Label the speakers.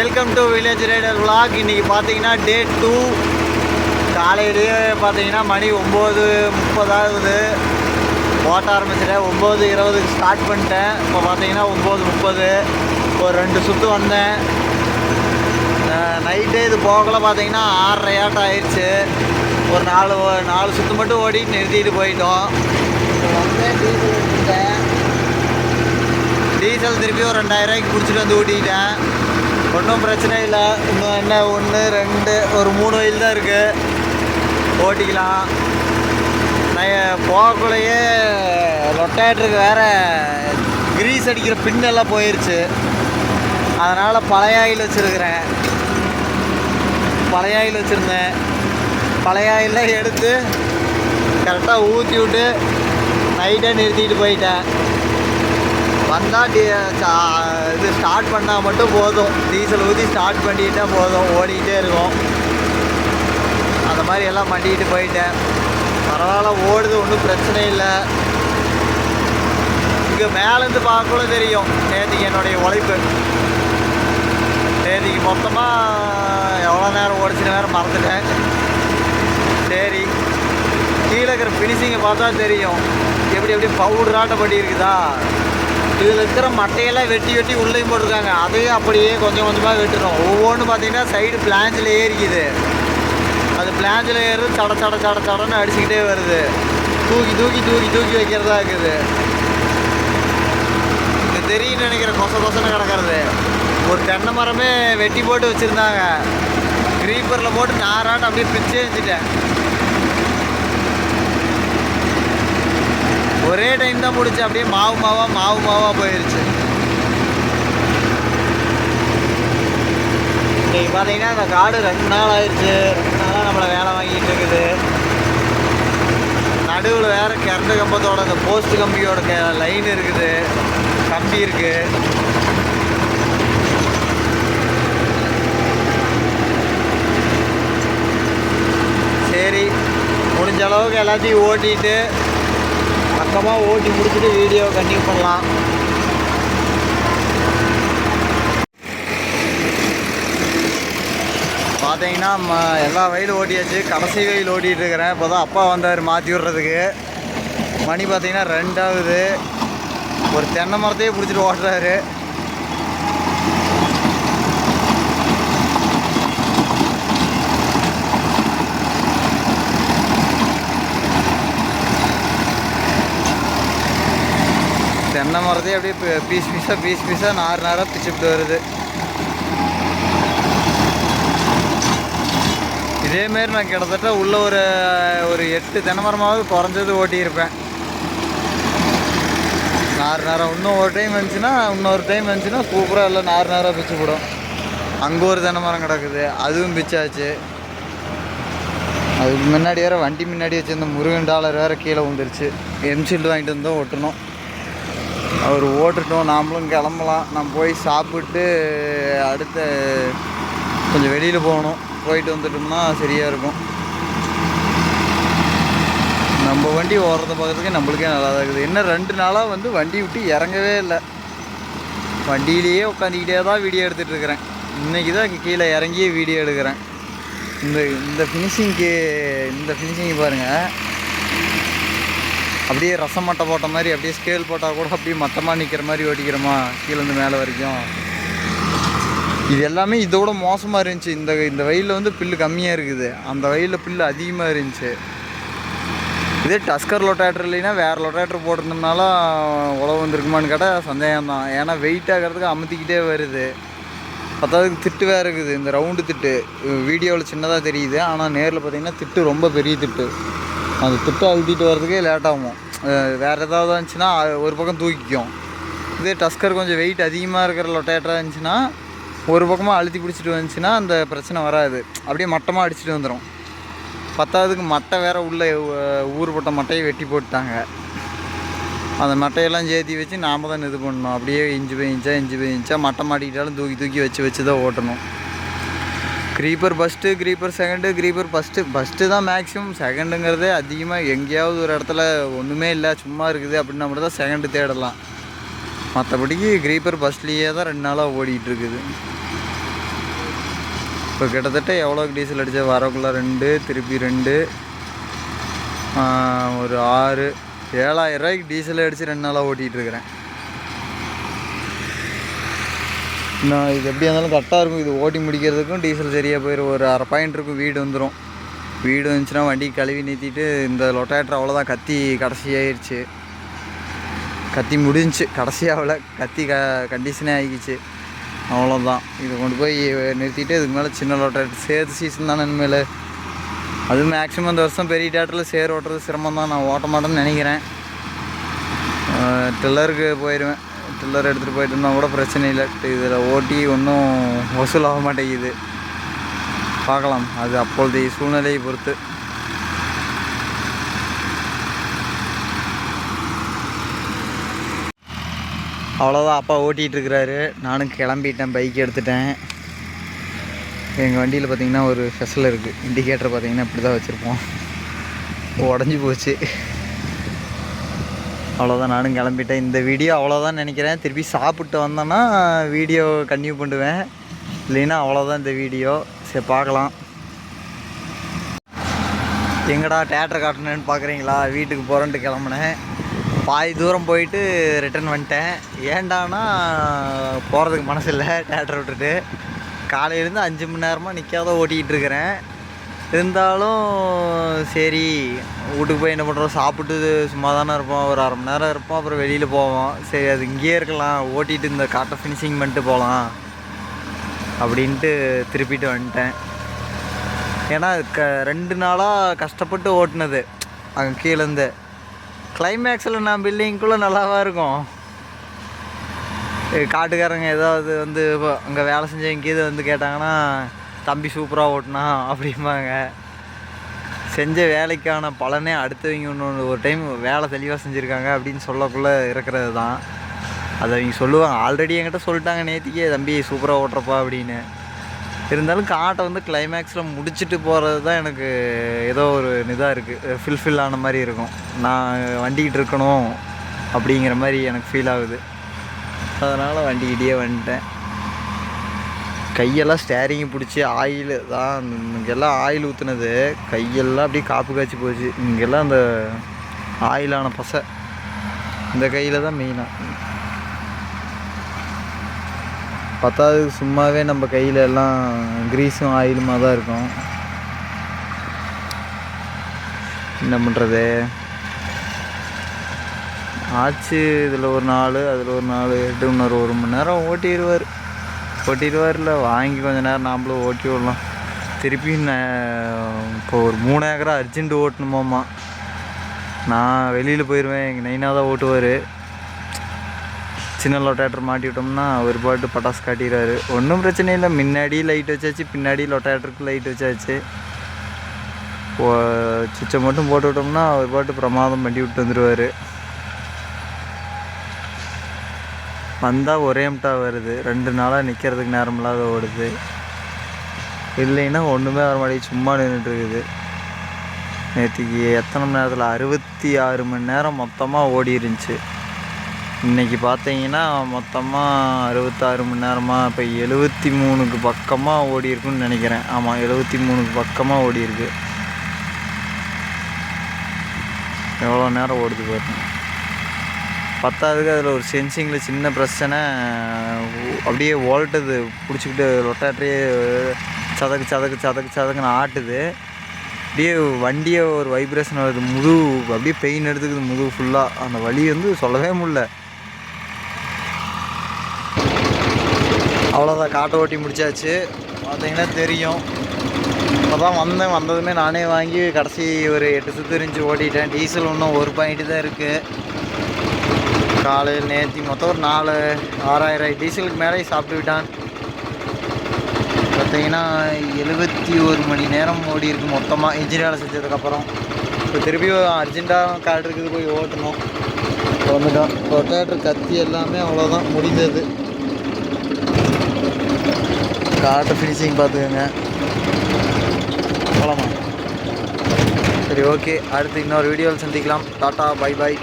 Speaker 1: Welcome to village rider vlog. இன்றைக்கி பார்த்தீங்கன்னா டே 2. காலையிலேயே பார்த்தீங்கன்னா மணி 9:30 ஆகுது. ஓட்ட ஆரம்பிச்சிட்டேன். 9:20க்கு ஸ்டார்ட் பண்ணிட்டேன். இப்போ பார்த்தீங்கன்னா 9:30. ஒரு 2 சுற்று வந்தேன். நைட்டே இது போகல பார்த்தீங்கன்னா 6:30 ஆயிடுச்சு. ஒரு 4 சுற்று மட்டும் ஓடிட்டு நிறுத்திட்டு போயிட்டோம். டீசல் திருப்பி ஒரு 2000 ரூபாய்க்கு பிடிச்சிட்டு வந்து ஊட்டிக்கிட்டேன். ஒன்றும் பிரச்சனை இல்லை. இன்னும் என்ன 1 2 ஒரு 3 வயல் தான் இருக்குது, ஓட்டிக்கலாம். நான் போகக்குள்ளேயே ரொட்டேட்டருக்கு வேறு கிரீஸ் அடிக்கிற பின்னெல்லாம் போயிடுச்சு. அதனால் பழைய ஆயில் வச்சுருக்கிறேன். பழைய ஆயில் வச்சுருந்தேன். பழைய ஆயிலெலாம் எடுத்து கரெக்டாக ஊற்றி விட்டு நைட்டே நிறுத்திட்டு போயிட்டேன். வந்தால் இது ஸ்டார்ட் பண்ணால் மட்டும் போதும். டீசல் ஊற்றி ஸ்டார்ட் பண்ணிக்கிட்டால் போதும், ஓடிக்கிட்டே இருக்கும். அந்த மாதிரி எல்லாம் பண்ணிக்கிட்டு போயிட்டேன். பரவாயில்ல, ஓடுது, ஒன்றும் பிரச்சனை இல்லை. இங்கே மேலேருந்து பார்க்கக்கூட தெரியும் நேற்றுக்கு என்னுடைய உழைப்பு. நேற்றுக்கு மொத்தமாக எவ்வளோ நேரம் ஓடிச்சின நேரம் மறந்துட்டேன். சரி, கீழே இருக்கிற ஃபினிஷிங்கை பார்த்தா தெரியும் எப்படி பவுடராட்டம் படி இருக்குதா. இதில் இருக்கிற மட்டையெல்லாம் வெட்டி உள்ளேயும் போட்டிருக்காங்க. அதையும் அப்படியே கொஞ்சம் கொஞ்சமாக வெட்டணும். ஒவ்வொன்றும் பார்த்தீங்கன்னா சைடு பிளாஞ்சில் ஏறிக்குது. அது பிளாஞ்சில் ஏறு சடன்னு அடிச்சுக்கிட்டே வருது. தூக்கி வைக்கிறதா இருக்குது. இங்கே தெரியும் நினைக்கிற கொசன்னு கிடக்கிறது. ஒரு தென்னை மரமே வெட்டி போட்டு வச்சுருந்தாங்க. க்ரீப்பரில் போட்டு நாராட்டு அப்படியே பிச்சே வச்சுட்டேன். ஒரே டைம் தான் முடிச்சு. அப்படியே மாவு போயிடுச்சு. இன்றைக்கி பார்த்தீங்கன்னா இந்த காடு 2 நாள் ஆயிடுச்சு. 2 நாளாக நம்மளை வேலை வாங்கிட்டு இருக்குது. நடுவில் வேறு கரண்ட் கம்பத்தோட இந்த போஸ்ட் கம்பியோட லைன் இருக்குது, கம்பி இருக்குது. சரி, முடிஞ்ச அளவுக்கு எல்லாத்தையும் ஓட்டிட்டு பக்கமாக ஓட்டி முடிச்சுட்டு வீடியோ கண்டினியூ பண்ணலாம். பார்த்தீங்கன்னா எல்லா வயலும் ஓட்டியாச்சு. கடைசி வயல் ஓட்டிகிட்டு இருக்கிறேன். இப்போ தான் அப்பா வந்தார் மாற்றி விட்றதுக்கு. மணி பார்த்தீங்கன்னா 2 ஆகுது. ஒரு தென்னை மரத்தையே பிடிச்சிட்டு ஓட்டுறாரு. தென்னை மரத்தையே அப்படியே பீஸ் பீஸாக நாராக பிச்சுட்டு வருது. இதேமாரி நான் கிட்டத்தட்ட உள்ள ஒரு 8 தென்னை மரமாவது குறைஞ்சது ஓட்டியிருப்பேன். நாராக இன்னும் ஒரு டைம் வந்துச்சுன்னா சூப்பராக எல்லாம் நாராக பிச்சு போடும். அங்கே ஒரு தென்னை மரம் கிடக்குது, அதுவும் பிச்சாச்சு. அதுக்கு முன்னாடி வேறு வண்டி முன்னாடி வச்சுருந்த முருகன் டாலர் வேறு கீழே வந்துருச்சு. எம்ஷீல்டு வாங்கிட்டு வந்தோம் ஓட்டணும். அவர் ஓட்டுட்டோம், நாமளும் கிளம்பலாம். நான் போய் சாப்பிட்டு அடுத்த கொஞ்சம் வெளியில் போகணும். போயிட்டு வந்துட்டோம்னா சரியாக இருக்கும். நம்ம வண்டி ஓடுறத பார்க்குறதுக்கே நம்மளுக்கே நல்லா தான் இருக்குது. என்ன 2 நாளாக வண்டி விட்டு இறங்கவே இல்லை. வண்டியிலேயே உட்காந்துக்கிட்டே தான் வீடியோ எடுத்துகிட்டு இருக்கிறேன். இன்றைக்கி தான் கீழே இறங்கியே வீடியோ எடுக்கிறேன். இந்த ஃபினிஷிங்கு பாருங்கள். அப்படியே ரசம் மட்டை போட்ட மாதிரி, அப்படியே ஸ்கேல் போட்டால் கூட அப்படியே மட்டமாக நிற்கிற மாதிரி ஓட்டிக்கிறோமா கீழேருந்து மேலே வரைக்கும். இது எல்லாமே இதோட மோசமாக இருந்துச்சு. இந்த வயலில் புல்லு கம்மியாக இருக்குது. அந்த வயலில் புல்லு அதிகமாக இருந்துச்சு. இதே டஸ்கர் லொட்டேட்டர் இல்லைன்னா வேறு லொட்டேட்டர் போட்டிருந்தோம்னாலும் உழவு வந்துருக்குமான்னு கேட்டால் சந்தேகம் தான். ஏன்னா வெயிட் ஆகிறதுக்கு அமுத்திக்கிட்டே வருது. பத்தாவதுக்கு திட்டு வேறு இருக்குது. இந்த ரவுண்டு திட்டு வீடியோவில் சின்னதாக தெரியுது, ஆனால் நேரில் பார்த்திங்கன்னா திட்டு ரொம்ப பெரிய திட்டு. அந்த திட்டை அழுத்திட்டு வர்றதுக்கே லேட்டாகும். வேறு ஏதாவது இருந்துச்சுன்னா ஒரு பக்கம் தூக்கிக்கும். இதே டஸ்கர் கொஞ்சம் வெயிட் அதிகமாக இருக்கிற லொட்டேட்டராக இருந்துச்சுன்னா ஒரு பக்கமாக அழுத்தி பிடிச்சிட்டு வந்துச்சுன்னா அந்த பிரச்சனை வராது. அப்படியே மட்டமாக அடிச்சுட்டு வந்துடும். பத்தாவதுக்கு மட்டை வேறு உள்ள ஊறுபட்ட மட்டையை வெட்டி போட்டாங்க. அந்த மட்டையெல்லாம் சேர்த்தி வச்சு நாம் தான் இது பண்ணணும். அப்படியே இன்ச்சு பை இன்ச்சாக மட்டை மாட்டிக்கிட்டாலும் தூக்கி வச்சு தான் ஓட்டணும். Creeper first, creeper second, creeper first தான் மேக்ஸிமம். செகண்டுங்கிறதே அதிகமாக எங்கேயாவது ஒரு இடத்துல ஒன்றுமே இல்லை சும்மா இருக்குது அப்படின்னா மட்டும் தான் செகண்டு தேடலாம். மற்றபடிக்கு க்ரீப்பர் ஃபஸ்ட்லேயே தான் 2 நாளாக ஓடிட்டுருக்குது. இப்போ கிட்டத்தட்ட எவ்வளோக்கு டீசல் அடித்தா வரக்குள்ளே 2 திருப்பி 2 ஒரு 6 7,000 ரூபாய்க்கு டீசல் அடித்து 2 நாளாக ஓட்டிகிட்ருக்கிறேன். நான் இது எப்படியா இருந்தாலும் கரெக்டாக இருக்கும். இது ஓட்டி முடிக்கிறதுக்கும் டீசல் சரியாக போயிடும். ஒரு அரை பாயிண்ட் இருக்கும், வீடு வந்துடும். வீடு வந்துச்சுன்னா வண்டி கழுவி நிறுத்திட்டு இந்த லொட்டேட்டர் அவ்வளோதான். கத்தி கடைசியாகிடுச்சு, கத்தி முடிஞ்சிச்சு, கடைசியாகல கத்தி கண்டிஷனே ஆகிடுச்சு, அவ்வளோதான். இது கொண்டு போய் நிறுத்திட்டு இதுக்கு மேலே சின்ன லொட்டேட்டர் சேர்த்து சீசன் தானே இனிமேல். அது மேக்ஸிமம் இந்த வருஷம் பெரிய தேட்டரில் சேர் ஓட்டுறது சிரமம் தான். நான் ஓட்ட மாட்டேன்னு நினைக்கிறேன். டில்லருக்கு போயிடுவேன். டில்லர் எடுத்துகிட்டு போயிட்டு இருந்தால் கூட பிரச்சனை இல்லை. இதில் ஓட்டி ஒன்றும் வசூலாக மாட்டேங்குது. பார்க்கலாம், அது அப்பொழுதைய சூழ்நிலையை பொறுத்து. அவ்வளோதான், அப்பா ஓட்டிகிட்ருக்கிறாரு. நானும் கிளம்பிட்டேன், பைக் எடுத்துட்டேன். எங்கள் வண்டியில் பார்த்திங்கன்னா ஒரு ஸ்பெஷல் இருக்குது. இண்டிகேட்டர் பார்த்திங்கன்னா இப்படி தான் வச்சுருப்போம், உடஞ்சி போச்சு. அவ்வளோதான், நானும் கிளம்பிட்டேன். இந்த வீடியோ அவ்வளோதான் நினைக்கிறேன். திருப்பி சாப்பிட்டு வந்தோன்னா வீடியோ கன்டினியூ பண்ணுவேன், இல்லைன்னா அவ்வளோதான் இந்த வீடியோ. சரி, பார்க்கலாம். எங்கடா தேட்டர் காட்டணுன்னு பார்க்குறீங்களா? வீட்டுக்கு போகிறேன்ட்டு கிளம்புனேன். பாதி தூரம் போயிட்டு ரிட்டர்ன் வந்துட்டேன். ஏண்டானா போகிறதுக்கு மனசு இல்லை. தேட்டரை விட்டுட்டு காலையிலேருந்து 5 மணி நேரமாக நிற்காத ஓட்டிகிட்டு இருக்கிறேன். இருந்தாலும் சரி, வீட்டுக்கு போய் என்ன பண்ணுறோம், சாப்பிட்டு சும்மா தானே இருப்போம், ஒரு அரை மணி நேரம் இருப்போம், அப்புறம் வெளியில் போவோம். சரி, அது இங்கேயே இருக்கலாம், ஓட்டிகிட்டு இந்த காட்டை ஃபினிஷிங் பண்ணிட்டு போகலாம் அப்படின்ட்டு திருப்பிட்டு வந்துட்டேன். ஏன்னா 2 நாளாக கஷ்டப்பட்டு ஓட்டினது. அங்கே கீழேருந்து கிளைமேக்ஸில் நான் பில்டிங்குள்ளே நல்லாவா இருக்கும். காட்டுக்காரங்க ஏதாவது வந்து அங்கே வேலை செஞ்சவங்க இது வந்து கேட்டாங்கன்னா, தம்பி சூப்பராக ஓட்டினா அப்படிம்பாங்க. செஞ்ச வேலைக்கான பலனே அடுத்தவங்க இன்னொன்று ஒரு டைம் வேலை தெளிவாக செஞ்சுருக்காங்க அப்படின்னு சொல்லக்குள்ளே இருக்கிறது தான். அதை அவங்க சொல்லுவாங்க. ஆல்ரெடி என்கிட்ட சொல்லிட்டாங்க நேற்றுக்கே, தம்பி சூப்பராக ஓட்டுறப்பா அப்படின்னு. இருந்தாலும் காட்டை வந்து கிளைமேக்ஸில் முடிச்சுட்டு போகிறது தான் எனக்கு ஏதோ ஒரு இதாக இருக்குது, ஃபில்ஃபில் ஆன மாதிரி இருக்கும். நான் வண்டிக்கிட்டு இருக்கணும் அப்படிங்கிற மாதிரி எனக்கு ஃபீல் ஆகுது. அதனால் வண்டிக்கிட்டே வந்துட்டேன். கையெல்லாம் ஸ்டேரிங்கை பிடிச்சி ஆயில் தான், இங்கெல்லாம் ஆயில் ஊற்றுனது கையெல்லாம் அப்படியே காப்பு காய்ச்சி போச்சு. இங்கெல்லாம் அந்த ஆயிலான பசை இந்த கையில் தான் மெயினாக. பத்தாவது சும்மாவே நம்ம கையில் எல்லாம் கிரீஸும் ஆயிலுமாக தான் இருக்கும். என்ன பண்ணுறது, ஆச்சு. இதில் ஒரு 4, அதில் ஒரு 4, 8, இன்னொரு 1 மணி நேரம் ஓட்டிடுவார்ல. வாங்கி கொஞ்சம் நேரம் நாம்ளும் ஓட்டி விடலாம். திருப்பி இப்போ ஒரு 3 ஏக்கரா அர்ஜென்ட் ஓட்டணுமாம்மா. நான் வெளியில் போயிடுவேன், எங்கள் நைனா தான் ஓட்டுவார். சின்ன லொட்டேட்டர் மாட்டி விட்டோம்னா ஒரு பாட்டு பட்டாசு காட்டிடுறாரு. ஒன்றும் பிரச்சனை இல்லை, முன்னாடி லைட் வச்சாச்சு, பின்னாடி லொட்டேட்டருக்கு லைட் வச்சாச்சு. சுவிட்சை மட்டும் போட்டு விட்டோம்னா ஒரு பாட்டு பிரமாதம் பண்ணி விட்டு வந்துடுவார். வந்தால் ஒரே மட்டா வருது. 2 நாளாக நிற்கிறதுக்கு நேரம் இல்லாத ஓடுது. இல்லைன்னா ஒன்றுமே வர மாட்டேங்குது, சும்மா நின்றுட்டுருக்குது. நேற்றுக்கு எத்தனை மணி நேரத்தில் 66 மணி நேரம் மொத்தமாக ஓடி இருந்துச்சு. இன்றைக்கி பார்த்தீங்கன்னா மொத்தமாக 66 மணி நேரமாக இப்போ 73க்கு பக்கமாக ஓடி இருக்குன்னு நினைக்கிறேன். ஆமாம், 73க்கு பக்கமாக ஓடி இருக்கு. எவ்வளோ நேரம் ஓடுது பாருங்க. பத்தாவதுக்கு அதில் ஒரு சென்சிங்கில் சின்ன பிரச்சனை, அப்படியே ஓல்ட்டுது, பிடிச்சிக்கிட்டு லொட்டாட்டரே சதக்குன்னு ஆட்டுது. அப்படியே வண்டியை ஒரு வைப்ரேஷன் வருது, முதுகு அப்படியே பெயின் எடுத்துக்குது, முதுகு ஃபுல்லாக. அந்த வலி வந்து சொல்லவே முடியல. அவ்வளோதான், காட்டை ஓட்டி முடிச்சாச்சு. பார்த்தீங்கன்னா தெரியும். இப்போ தான் வந்ததுமே நானே வாங்கி கடைசி ஒரு 8 சுற்று இருந்துச்சு, ஓட்டிட்டேன். டீசல் இன்னும் 1 பாயிண்ட் தான் இருக்குது. காலையில் நேற்று மொத்தம் ஒரு 6,000 டீசலுக்கு மேலே சாப்பிட்டு விட்டான். பார்த்தீங்கன்னா 71 மணி நேரம் ஓடி இருக்குது மொத்தமாக இன்ஜின் வேலை செஞ்சதுக்கப்புறம். இப்போ திருப்பி அர்ஜென்ட்டாக காடு இருக்குது, போய் ஓட்டணும். வந்துட்டோம். ரொட்டேட்டர் கத்தி எல்லாமே அவ்வளோதான், முடிஞ்சது. காட்டை ஃபினிஷிங் பார்த்துக்கோங்க. அவ்வளோமா? சரி, ஓகே. அடுத்து இன்னொரு வீடியோவில் சந்திக்கலாம். Tata, bye bye.